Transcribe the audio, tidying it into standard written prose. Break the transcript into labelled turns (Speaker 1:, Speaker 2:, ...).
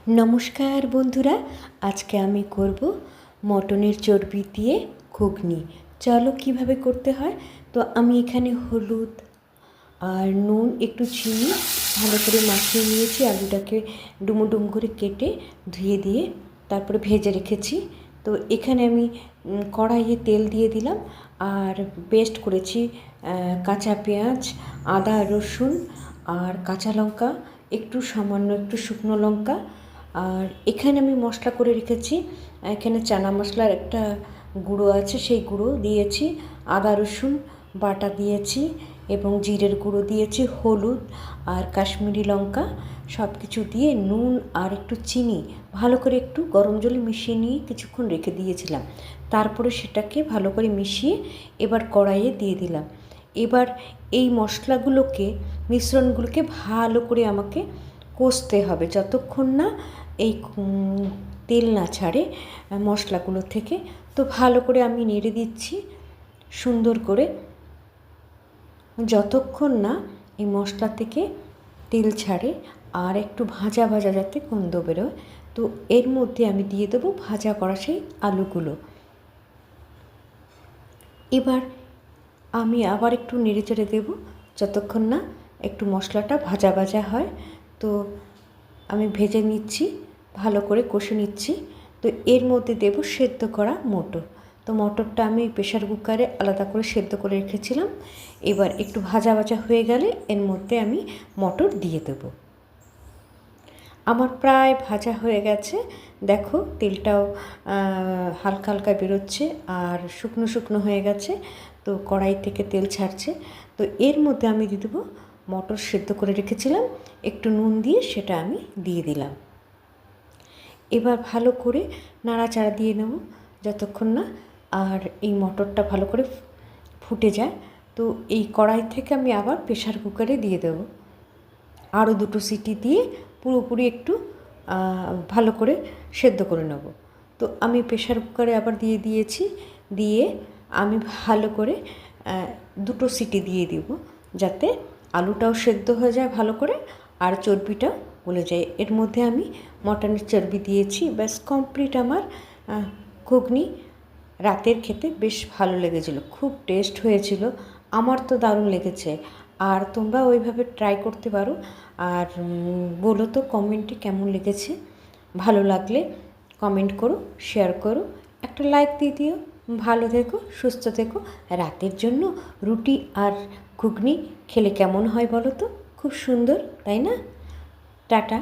Speaker 1: নমস্কার বন্ধুরা, আজকে আমি করব মটনের চর্বি দিয়ে ঘুগনি। চলো কিভাবে করতে হয়। তো আমি এখানে হলুদ আর নুন, একটু চিনি ভালো করে মাখিয়ে নিয়েছি। আলুটাকে ডুমো ডুমো করে কেটে ধুয়ে দিয়ে তারপরে ভেজে রেখেছি। তো এখানে আমি কড়াইয়ে তেল দিয়ে দিলাম আর পেস্ট করেছি কাঁচা পেঁয়াজ, আদা, রসুন আর কাঁচা লঙ্কা, একটু সামান্য একটু শুকনো লঙ্কা। আর এখানে আমি মশলা করে রেখেছি, এখানে চানা মশলার একটা গুঁড়ো আছে, সেই গুঁড়ো দিয়েছি, আদা রসুন বাটা দিয়েছি এবং জিরের গুঁড়ো দিয়েছি, হলুদ আর কাশ্মীরি লঙ্কা সব কিছু দিয়ে নুন আর একটু চিনি ভালো করে একটু গরম জলে মিশিয়ে নিয়ে কিছুক্ষণ রেখে দিয়েছিলাম। তারপরে সেটাকে ভালো করে মিশিয়ে এবার কড়াইয়ে দিয়ে দিলাম। এবার এই মশলাগুলোকে, মিশ্রণগুলোকে ভালো করে আমাকে কষতে হবে যতক্ষণ না এই তেল না ছাড়ে মশলাগুলো থেকে। তো ভালো করে আমি নেড়ে দিচ্ছি সুন্দর করে, যতক্ষণ না এই মশলা থেকে তেল ছাড়ে আর একটু ভাজা ভাজা যাতে গন্ধ বেরোয়। তো এর মধ্যে আমি দিয়ে দেবো ভাজা করা সেই আলুগুলো। এবার আমি আবার একটু নেড়ে চেড়ে দেবো যতক্ষণ না একটু মশলাটা ভাজা ভাজা হয়। তো আমি ভেজে নিচ্ছি, ভালো করে কষে নিচ্ছি। তো এর মধ্যে দেবো সেদ্ধ করা মটর। তো মটরটা আমি প্রেশার কুকারে আলাদা করে সেদ্ধ করে রেখেছিলাম। এবার একটু ভাজা ভাজা হয়ে গেলে এর মধ্যে আমি মটর দিয়ে দেবো। আমার প্রায় ভাজা হয়ে গেছে, দেখো তেলটাও হালকা হালকা বেরোচ্ছে আর শুকনো শুকনো হয়ে গেছে। তো কড়াই থেকে তেল ছাড়ছে। তো এর মধ্যে আমি দিয়ে দেবো মটর সেদ্ধ করে রেখেছিলাম, একটু নুন দিয়ে সেটা আমি দিয়ে দিলাম। এবার ভালো করে নাড়াচাড়া দিয়ে নেব যতক্ষণ না আর এই মটরটা ভালো করে ফুটে যায়। তো এই কড়াই থেকে আমি আবার প্রেশার কুকারে দিয়ে দেবো, আরও দুটো সিটি দিয়ে পুরোপুরি একটু ভালো করে সেদ্ধ করে নেব। তো আমি প্রেশার কুকারে আবার দিয়ে দিয়েছি, দিয়ে আমি ভালো করে দুটো সিটি দিয়ে দিব যাতে আলুটাও সেদ্ধ হয়ে যায় ভালো করে আর চর্বিটাও গলে যায়। এর মধ্যে আমি মটনের চর্বি দিয়েছি, ব্যাস কমপ্লিট আমার ঘুগনি। রাতের খেতে বেশ ভালো লেগেছিলো, খুব টেস্ট হয়েছিল, আমার তো দারুণ লেগেছে। আর তোমরা ওইভাবে ট্রাই করতে পারো আর বলো তো কমেন্টে কেমন লেগেছে। ভালো লাগলে কমেন্ট করো, শেয়ার করো, একটা লাইক দিয়ে দিও। ভালো থেকো, সুস্থ থেকো। রাতের জন্য রুটি আর ঘুগনি খেলে কেমন হয় বলো তো? খুব সুন্দর, তাই না? টাটা।